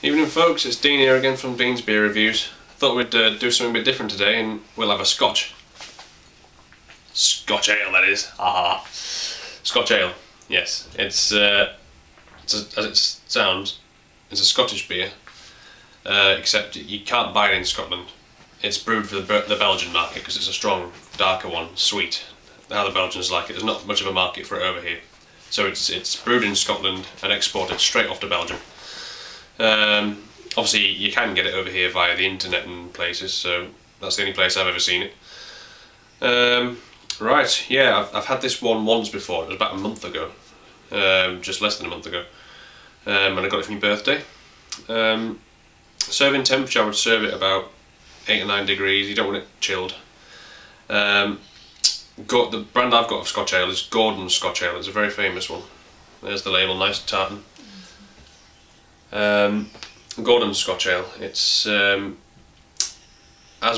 Evening folks, it's Dean here again from Dean's Beer Reviews. Thought we'd do something a bit different today and we'll have a Scotch. Scotch ale, that is. Aha. Scotch ale, yes. It's as it sounds, it's a Scottish beer, except you can't buy it in Scotland. It's brewed for the Belgian market because it's a strong, darker one, sweet. How the Belgians like it. There's not much of a market for it over here. So it's brewed in Scotland and exported straight off to Belgium. Obviously you can get it over here via the internet and places, so that's the only place I've ever seen it. Right, yeah, I've had this one once before. It was about a month ago, just less than a month ago, and I got it for my birthday. Serving temperature, I would serve it about 8 or 9 degrees. You don't want it chilled. The brand I've got of Scotch ale is Gordon's Scotch Ale. It's a very famous one. There's the label, nice tartan. Gordon's Scotch Ale. It's as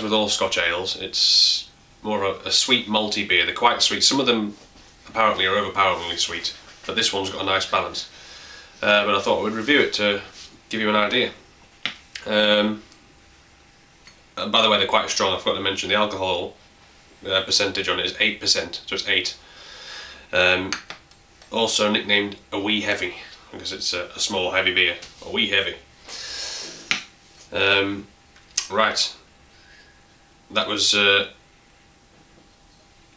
with all Scotch ales, it's more of a sweet malty beer. They're quite sweet. Some of them apparently are overpoweringly sweet, but this one's got a nice balance. But I thought I would review it to give you an idea. And by the way, they're quite strong. I forgot to mention the alcohol percentage on it is 8%, so it's 8. Also nicknamed a wee heavy, because it's a small heavy beer, a wee heavy. Right, that was I've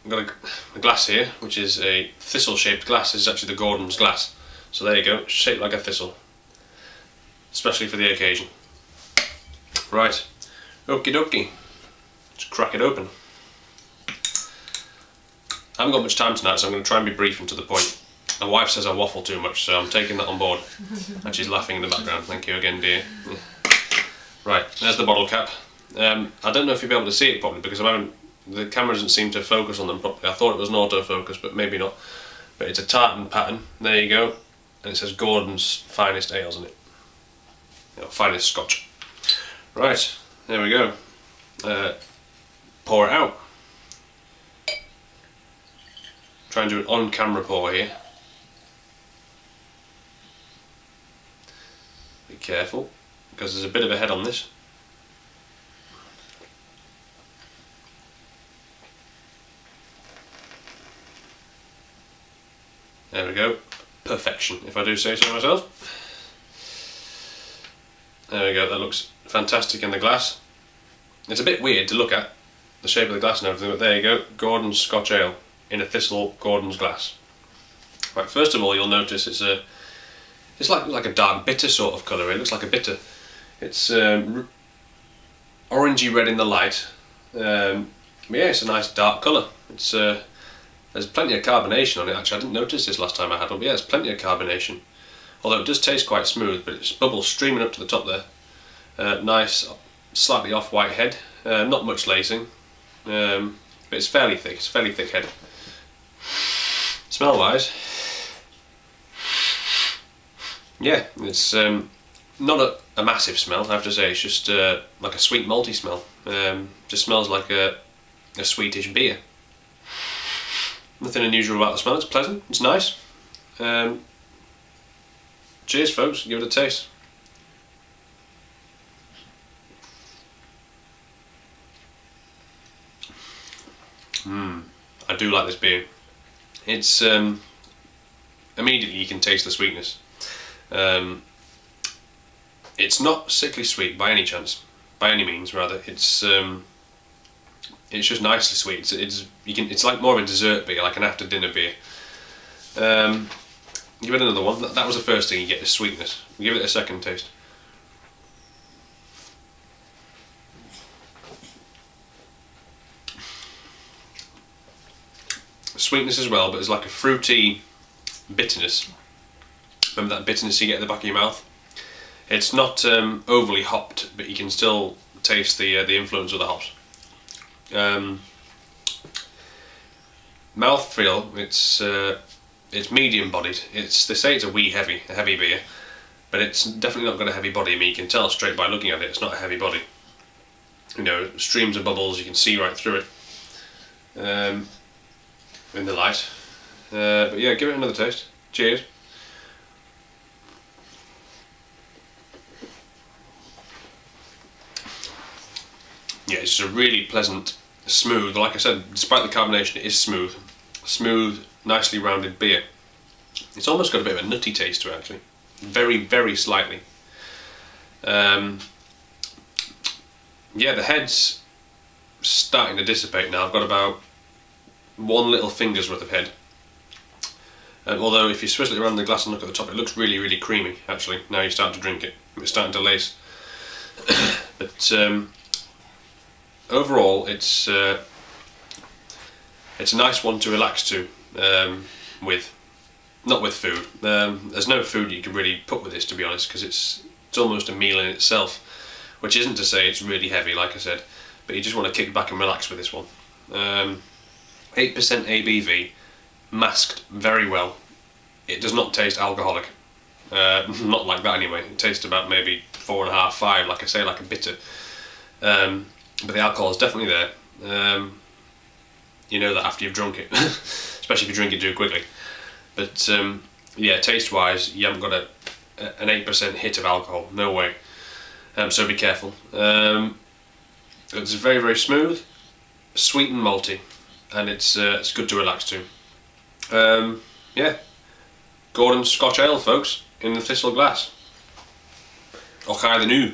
got a glass here, which is a thistle shaped glass. This is actually the Gordon's glass, so there you go, it's shaped like a thistle, especially for the occasion. Right, okie dokie, let's crack it open. I haven't got much time tonight, so I'm going to try and be brief and to the point. My wife says I waffle too much, so I'm taking that on board. And she's laughing in the background. Thank you again, dear. Yeah. Right, there's the bottle cap. I don't know if you'll be able to see it properly because the camera doesn't seem to focus on them properly. I thought it was an autofocus, but maybe not. But it's a tartan pattern. There you go. And it says Gordon's Finest Ales on it. Finest Scotch. Right, there we go. Pour it out. Try and do an on-camera pour here. Be careful, because there's a bit of a head on this. There we go. Perfection, if I do say so myself. There we go, that looks fantastic in the glass. It's a bit weird to look at, the shape of the glass and everything, but there you go, Gordon's Scotch Ale in a thistle Gordon's glass. Right, first of all you'll notice it's like a dark bitter sort of colour. It looks like a bitter. It's orangey red in the light. But yeah, it's a nice dark colour. It's there's plenty of carbonation on it. Actually, I didn't notice this last time I had one, but yeah, there's plenty of carbonation. Although it does taste quite smooth, but it's bubbles streaming up to the top there. Nice, slightly off-white head. Not much lacing, but it's fairly thick. It's a fairly thick head. Smell-wise, yeah, it's not a massive smell, I have to say. It's just like a sweet malty smell. Just smells like a sweetish beer. Nothing unusual about the smell. It's pleasant, it's nice. Cheers folks, give it a taste. I do like this beer. It's immediately you can taste the sweetness. It's not sickly sweet by any chance, by any means rather. It's just nicely sweet. It's like more of a dessert beer, like an after dinner beer. Give it another one. That was the first thing you get, is sweetness. Give it a second taste. Sweetness as well, but it's like a fruity bitterness. Remember that bitterness you get at the back of your mouth? It's not overly hopped, but you can still taste the influence of the hops. Mouthfeel, it's medium bodied. They say it's a wee heavy, a heavy beer, but it's definitely not got a heavy body. I mean, you can tell straight by looking at it, it's not a heavy body. You know, streams of bubbles, you can see right through it. In the light. But yeah, give it another taste. Cheers. yeah, it's a really pleasant, smooth, like I said, despite the carbonation, it is smooth. Smooth, nicely rounded beer. It's almost got a bit of a nutty taste to it, actually. Very, very slightly. Yeah, the head's starting to dissipate now. I've got about one little finger's worth of head. Although if you swizzle it around the glass and look at the top, it looks really, really creamy, actually, now you start to drink it. It's starting to lace. But overall, it's a nice one to relax to with. Not with food. There's no food you can really put with this, to be honest, because it's almost a meal in itself, which isn't to say it's really heavy, like I said, but you just want to kick back and relax with this one. 8% ABV, masked very well. It does not taste alcoholic. Not like that anyway. It tastes about maybe 4.5, 5, like I say, like a bitter. But the alcohol is definitely there. You know that after you've drunk it, especially if you drink it too quickly. But yeah, taste-wise, you haven't got an 8% hit of alcohol. No way. So be careful. It's very, very smooth, sweet and malty, and it's good to relax to. Yeah, Gordon's Scotch Ale, folks, in the thistle glass. Och, the new.